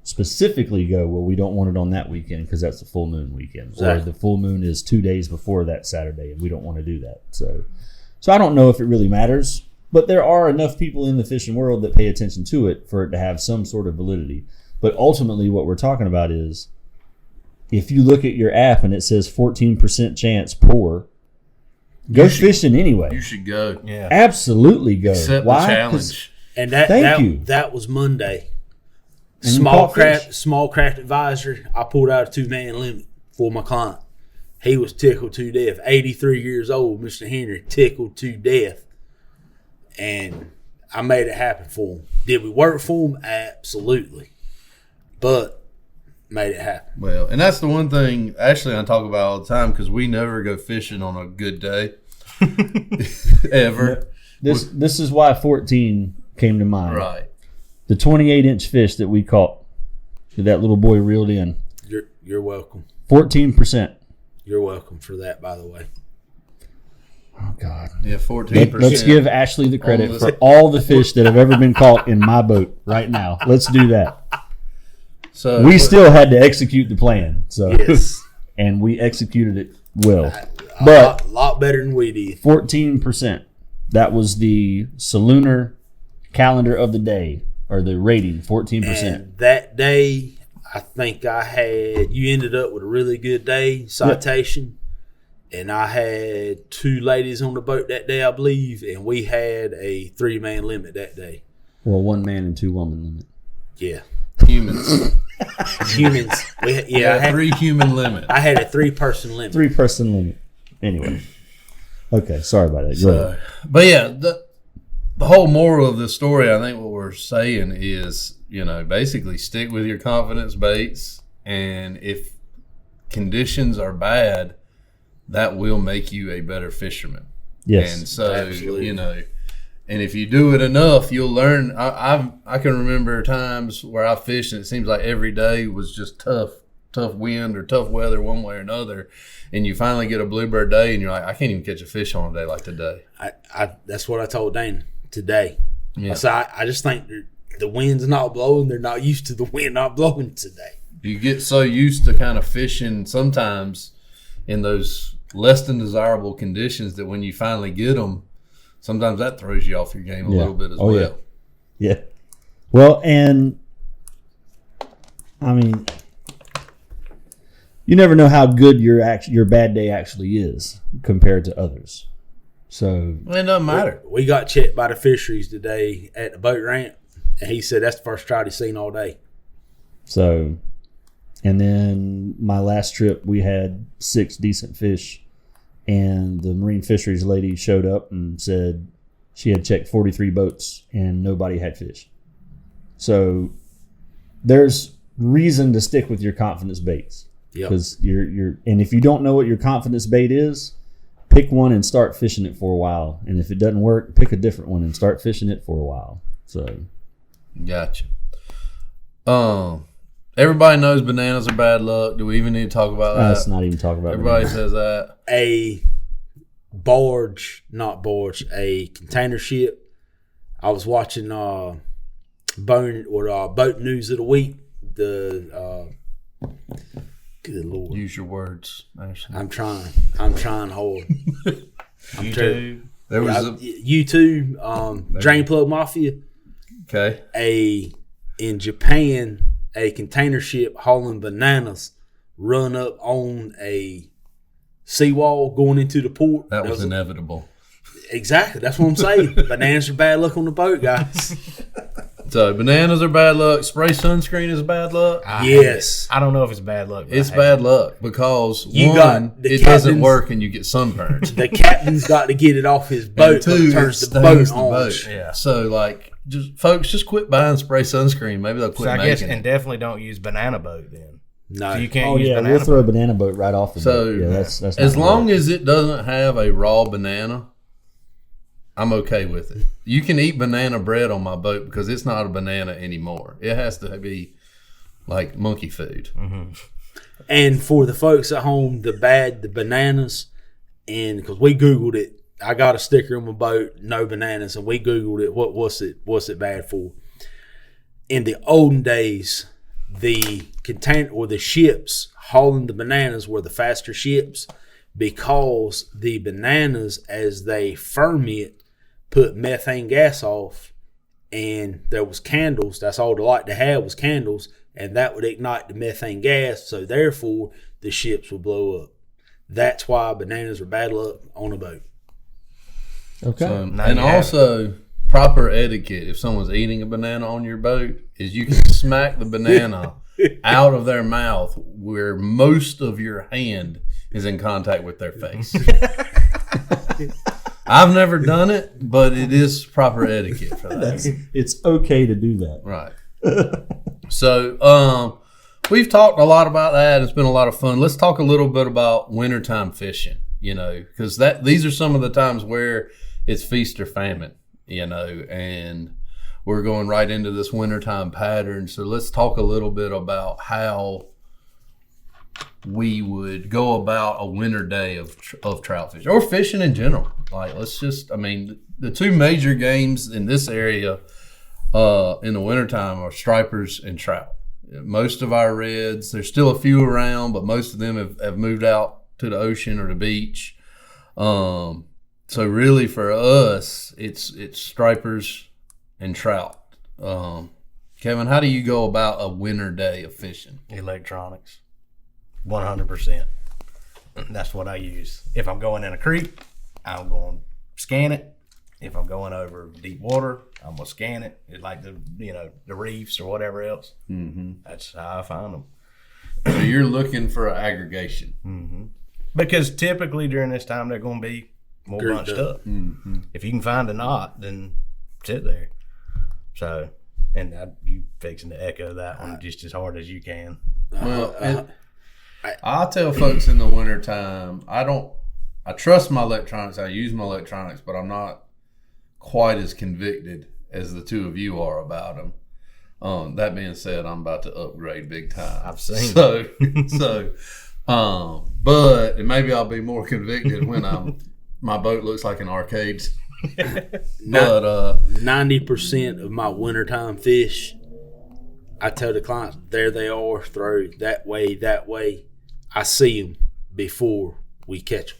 specifically go, well, we don't want it on that weekend because that's the full moon weekend. Exactly. Or the full moon is 2 days before that Saturday, and we don't want to do that. So I don't know if it really matters, but there are enough people in the fishing world that pay attention to it for it to have some sort of validity. But ultimately what we're talking about is if you look at your app and it says 14% chance pour, go fishing anyway. You should go. Yeah. Absolutely go. Accept Why? the challenge. And that was Monday. And Small craft advisor. I pulled out a 2-man limit for my client. He was tickled to death. 83 years old, Mr. Henry, tickled to death. And I made it happen for him. Did we work for him? Absolutely. But made it happen. Well, and that's the one thing Ashley and I talk about all the time because we never go fishing on a good day. Ever. This is why 14 came to mind. Right. The 28-inch fish that we caught, that little boy reeled in. You're welcome. 14%. You're welcome for that, by the way. Oh, God. Yeah, 14%. Let's give Ashley the credit for all the fish that have ever been caught in my boat right now. Let's do that. So we still had to execute the plan. So, yes. And we executed it well. A lot better than we did. 14%. That was the Salooner calendar of the day, or the rating, 14%. And that day, I think you ended up with a really good day, citation. Yep. And I had 2 ladies on the boat that day, I believe, and we had a 3-man limit that day. Well, 1 man and 2 woman limit. Yeah. Humans. I had 3 human limit. I had a 3-person limit. 3-person limit. Anyway. Okay, sorry about that. Go ahead. But yeah, the whole moral of this story, I think what we're saying is, basically stick with your confidence baits, and if conditions are bad, that will make you a better fisherman. Yes. And so, absolutely. And if you do it enough, you'll learn. I can remember times where I fished and it seems like every day was just tough wind or tough weather one way or another. And you finally get a bluebird day and you're like, I can't even catch a fish on a day like today. That's what I told Dana today. Yeah. I just think the wind's not blowing. They're not used to the wind not blowing today. You get so used to kind of fishing sometimes in those less than desirable conditions that when you finally get them, sometimes that throws you off your game a little bit as well. Yeah. Well, and I mean, you never know how good your bad day actually is compared to others. So it doesn't matter. We got checked by the fisheries today at the boat ramp, and he said that's the first trout he's seen all day. So, and then my last trip, we had 6 decent fish, and the marine fisheries lady showed up and said she had checked 43 boats and nobody had fish. So there's reason to stick with your confidence baits. Because you're and if you don't know what your confidence bait is, pick one and start fishing it for a while. And if it doesn't work, pick a different one and start fishing it for a while. So, gotcha. Everybody knows bananas are bad luck. Do we even need to talk about that? Let's not even talk about Everybody bananas. says that. A container ship. I was watching boat news of the week. Good Lord. Use your words, Ashley. I'm trying hard. YouTube. There was YouTube, Drain Plug Mafia. Okay. In Japan, a container ship hauling bananas run up on a seawall going into the port. That was inevitable. Exactly. That's what I'm saying. Bananas are bad luck on the boat, guys. So bananas are bad luck. Spray sunscreen is bad luck. Yes. I don't know if it's bad luck. It's bad luck because it doesn't work and you get sunburned. The captain's got to get it off his boat. And 2, it turns it the boat stains on. the boat. Yeah. So just quit buying spray sunscreen. Maybe they'll quit So I making guess, it. and definitely don't use banana boat then. No. So you can't Oh use yeah, banana we'll throw a boat. banana boat right off the So boat. Yeah, that's as long as it doesn't have a raw banana, I'm okay with it. You can eat banana bread on my boat because it's not a banana anymore. It has to be like monkey food. Mm-hmm. And for the folks at home, the bananas, and because we Googled it, I got a sticker on my boat, no bananas, and we Googled it. What's it bad for? In the olden days, the container or the ships hauling the bananas were the faster ships because the bananas, as they ferment, put methane gas off, and there was candles. That's all they like to have was candles, and that would ignite the methane gas. So therefore, the ships would blow up. That's why bananas are bad luck on a boat. Okay. And also, proper etiquette, if someone's eating a banana on your boat, is you can smack the banana out of their mouth where most of your hand is in contact with their face. I've never done it, but it is proper etiquette for that. It's okay to do that. Right. So, we've talked a lot about that. It's been a lot of fun. Let's talk a little bit about wintertime fishing, because these are some of the times where it's feast or famine, and we're going right into this wintertime pattern. So let's talk a little bit about how we would go about a winter day of trout fishing or fishing in general. Like, the two major games in this area in the wintertime are stripers and trout. Most of our reds, there's still a few around, but most of them have moved out to the ocean or the beach. So really for us, it's stripers and trout. Kevin, how do you go about a winter day of fishing? Electronics. 100%. That's what I use. If I'm going in a creek, I'm going to scan it. If I'm going over deep water, I'm going to scan it. It's like the reefs or whatever else. Mm-hmm. That's how I find them. So you're looking for an aggregation. Mm-hmm. Because typically during this time, they're going to be more bunched up. Mm-hmm. If you can find a knot, then sit there. So, and you fixing to echo that one just as hard as you can. Well, I tell folks in the wintertime, I trust my electronics. I use my electronics, but I'm not quite as convicted as the two of you are about them. That being said, I'm about to upgrade big time. I've seen but maybe I'll be more convicted when my boat looks like an arcade. But 90% of my wintertime fish, I tell the clients, there they are, throw that way. I see them before we catch them.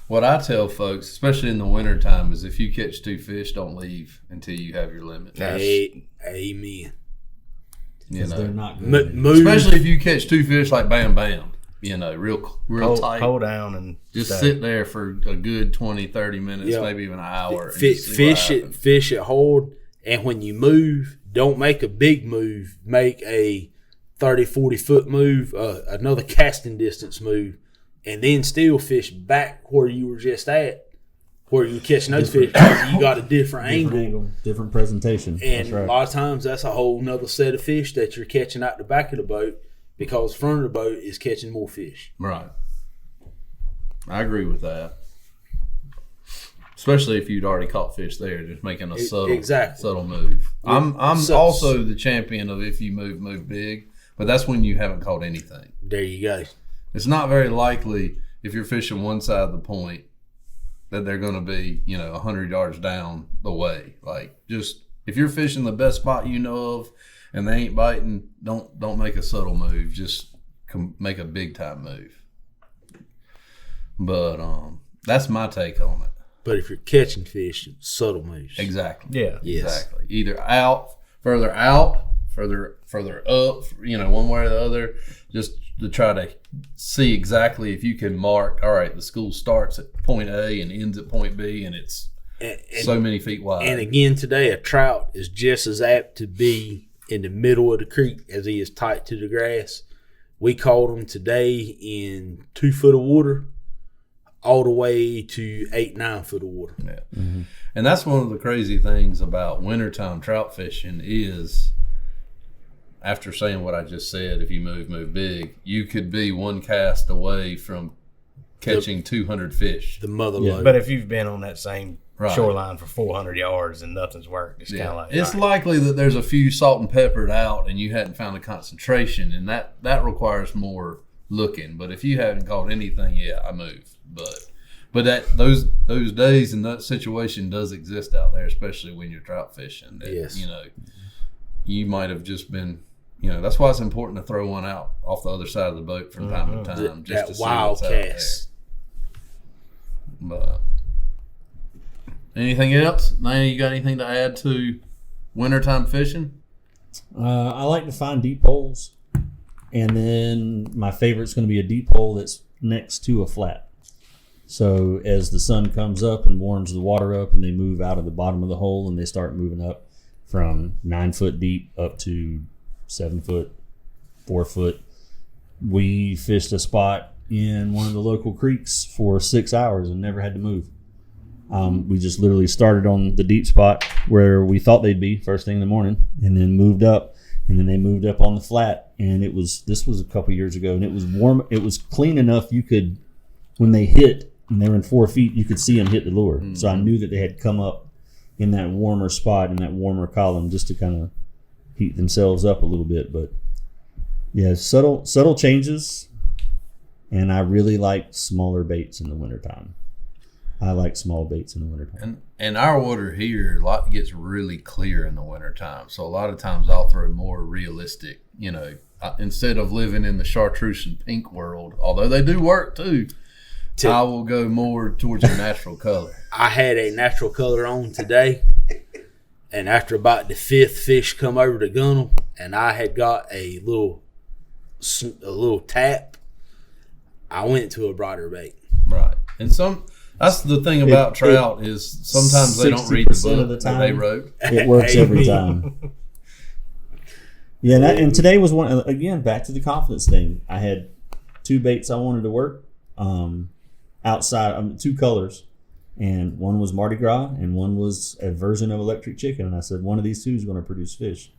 What I tell folks, especially in the wintertime, is if you catch two fish, don't leave until you have your limit. Amen. Because they're not good. Especially if you catch two fish like bam, bam, real tight. Hold down and just sit there for a good 20, 30 minutes, maybe even an hour. Fish it hard, and when you move, don't make a big move. Make a 30, 40 foot move, another casting distance move, and then still fish back where you were just at, where you were catching those fish, because you got a different angle, different presentation. And a lot of times that's a whole nother set of fish that you're catching out the back of the boat, because the front of the boat is catching more fish. Right. I agree with that. Especially if you'd already caught fish there, just making a subtle move. I'm also the champion of if you move big, but that's when you haven't caught anything. There you go. It's not very likely if you're fishing one side of the point that they're going to be, 100 yards down the way. Like, just if you're fishing the best spot you know of and they ain't biting, don't make a subtle move. Just make a big time move. But that's my take on it. But if you're catching fish, subtle moves. Exactly. Yeah. Exactly. Either further up, one way or the other, just to try to see exactly if you can mark, all right, the school starts at point A and ends at point B, and it's so many feet wide. And again, today, a trout is just as apt to be in the middle of the creek as he is tight to the grass. We caught them today in 2 foot of water, all the way to 8-9 foot of water. Yeah. Mm-hmm. And that's one of the crazy things about wintertime trout fishing is, after saying what I just said, if you move big, you could be one cast away from catching 200 fish. The mother load. But if you've been on that same shoreline for 400 yards and nothing's worked, it's kind of like... It's likely that there's a few salt and peppered out and you hadn't found a concentration, and that requires more looking. But if you haven't caught anything yet, I move. But But those days and that situation does exist out there, especially when you're trout fishing. That, Yes. You might have just been, that's why it's important to throw one out off the other side of the boat from time to time, just That to see wild what's out there. cast. But anything else? Lane, you got anything to add to wintertime fishing? I like to find deep holes, and then my favorite's going to be a deep hole that's next to a flat. So as the sun comes up and warms the water up, and they move out of the bottom of the hole, and they start moving up from 9 foot deep up to 7 foot, 4 foot. We fished a spot in one of the local creeks for 6 hours and never had to move. We just literally started on the deep spot where we thought they'd be first thing in the morning, and then moved up, and then they moved up on the flat. And this was a couple years ago, and it was warm. It was clean enough you could, when they hit and they were in 4 feet, you could see them hit the lure. Mm-hmm. So I knew that they had come up in that warmer spot, in that warmer column, just to kind of heat themselves up a little bit. But yeah, subtle changes, and I really like smaller baits in the wintertime. I like small baits in the wintertime. And our water here gets really clear in the wintertime. So a lot of times I'll throw more realistic, instead of living in the chartreuse and pink world, although they do work too, I will go more towards a natural color. I had a natural color on today, and after about the 5th fish come over to gun them, and I had got a little tap, I went to a brighter bait. Right. And that's the thing about trout is sometimes they don't read the book that they wrote. It works every time. Yeah, and today was one, again, back to the confidence thing. I had 2 baits I wanted to work outside, 2 colors, and one was Mardi Gras and one was a version of electric chicken. And I said, one of these 2 is going to produce fish.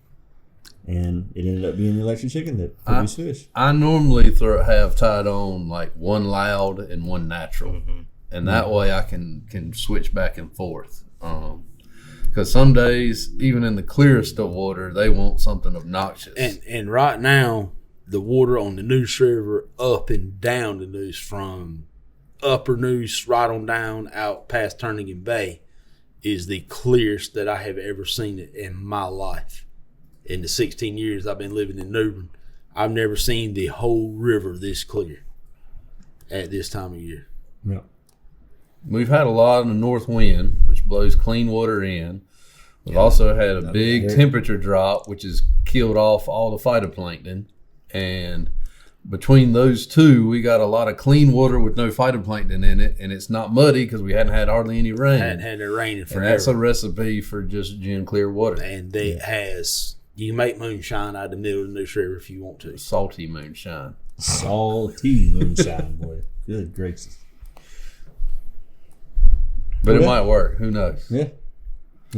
And it ended up being the electric chicken that produced fish. I normally have tied on like one loud and one natural. Mm-hmm. And that way I can switch back and forth. Because some days, even in the clearest of water, they want something obnoxious. And right now, the water on the Neuse River up and down the Neuse, from upper Neuse right on down out past Turnagain Bay, is the clearest that I have ever seen it in my life. In the 16 years I've been living in New Bern, I've never seen the whole river this clear at this time of year. Yeah. We've had a lot of the north wind, which blows clean water in. We've also had a big temperature drop, which has killed off all the phytoplankton. And between those two, we got a lot of clean water with no phytoplankton in it, and it's not muddy because we hadn't had hardly any rain. Hadn't had any rain in forever. And that's a recipe for just gin clear water. And you can make moonshine out of the middle of the Neuse River if you want to. Salty moonshine. Salty moonshine, boy. Good gracious. But it might work. Who knows? Yeah.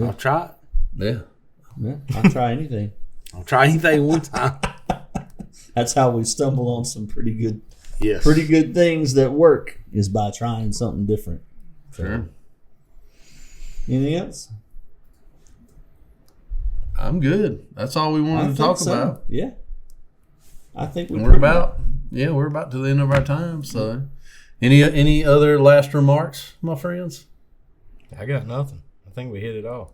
I'll try it. Yeah. I'll try anything. I'll try anything one time. That's how we stumble on some pretty good things that work, is by trying something different. So, sure. Anything else? I'm good. That's all we wanted to talk about. Yeah. I think we're about to the end of our time. So, any other last remarks, my friends? I got nothing. I think we hit it all.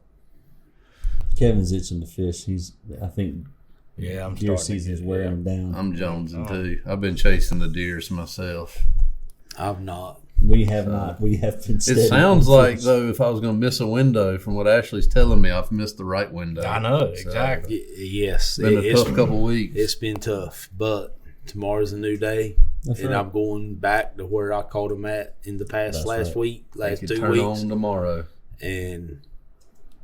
Kevin's itching to fish. I think I'm deer season's wearing him down. I'm jonesing too. I've been chasing the deers myself. I've not. We have not. We have been steady. It sounds like, though, if I was going to miss a window, from what Ashley's telling me, I've missed the right window. I know, exactly. Yes. It's been a tough couple weeks. It's been tough, but tomorrow's a new day. That's right. I'm going back to where I caught them at in the past last 2 weeks. Turn on tomorrow. And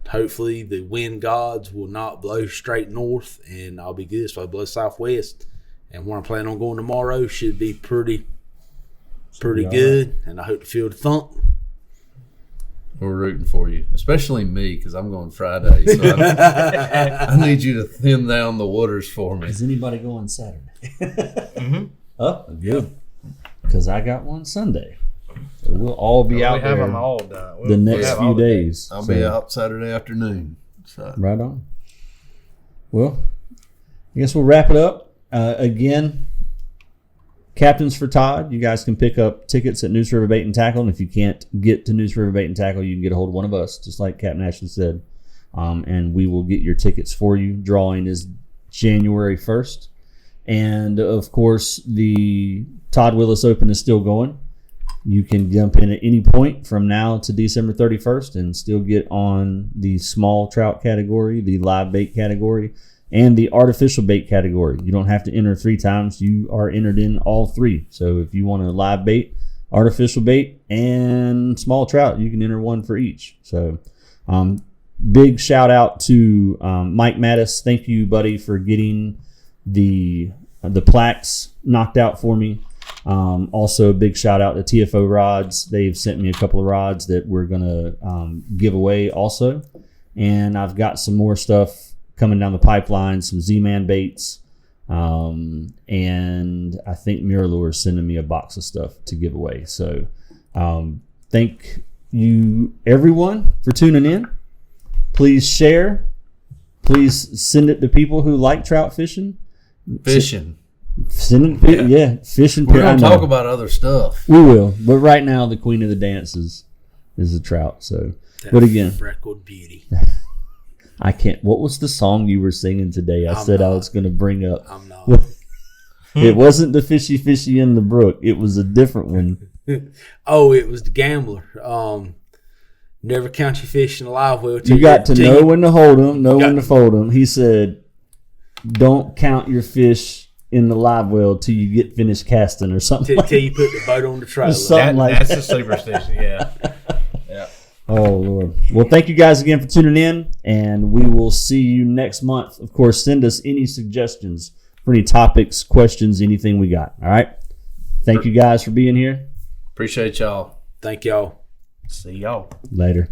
hopefully the wind gods will not blow straight north, and I'll be good. So I blow southwest. And where I'm planning on going tomorrow should be pretty good. And I hope to feel the thump. We're rooting for you, especially me, because I'm going Friday. So I need you to thin down the waters for me. Is anybody going Saturday? Mm-hmm. Oh, good. Because I got one Sunday. So we'll all be out there them all done. the next few days. I'll be out Saturday afternoon. So. Right on. Well, I guess we'll wrap it up. Again, Captains for Todd. You guys can pick up tickets at Neuse River Bait and Tackle. And if you can't get to Neuse River Bait and Tackle, you can get a hold of one of us, just like Captain Ashley said. And we will get your tickets for you. Drawing is January 1st. And, of course, the Todd Willis Open is still going. You can jump in at any point from now to December 31st and still get on the small trout category, the live bait category, and the artificial bait category. You don't have to enter 3 times. You are entered in all 3. So if you want a live bait, artificial bait, and small trout, you can enter 1 for each. So big shout out to Mike Mattis. Thank you, buddy, for getting the plaques knocked out for me. Also, big shout out to TFO Rods. They've sent me a couple of rods that we're going to give away also. And I've got some more stuff coming down the pipeline, some Z-Man baits. And I think Miralure is sending me a box of stuff to give away. So thank you, everyone, for tuning in. Please share. Please send it to people who like trout fishing. Fishing. Send it, yeah, fishing. We're going to talk about other stuff. We will. But right now, the queen of the dance is the trout. So, but again, freckled beauty. I can't. What was the song you were singing today? I said I was going to bring up. I'm not. It wasn't the fishy fishy in the brook. It was a different one. Oh, it was the gambler. Never count your fish in a live well. You got to know when to hold them, know when to fold them. He said, "Don't count your fish in the live well till you get finished casting," or something. Till you put the boat on the trailer. That's the superstition. Yeah. Yeah. Oh Lord. Well, thank you guys again for tuning in, and we will see you next month. Of course, send us any suggestions for any topics, questions, anything we got. All right. Thank you guys for being here. Appreciate y'all. Thank y'all. See y'all Later.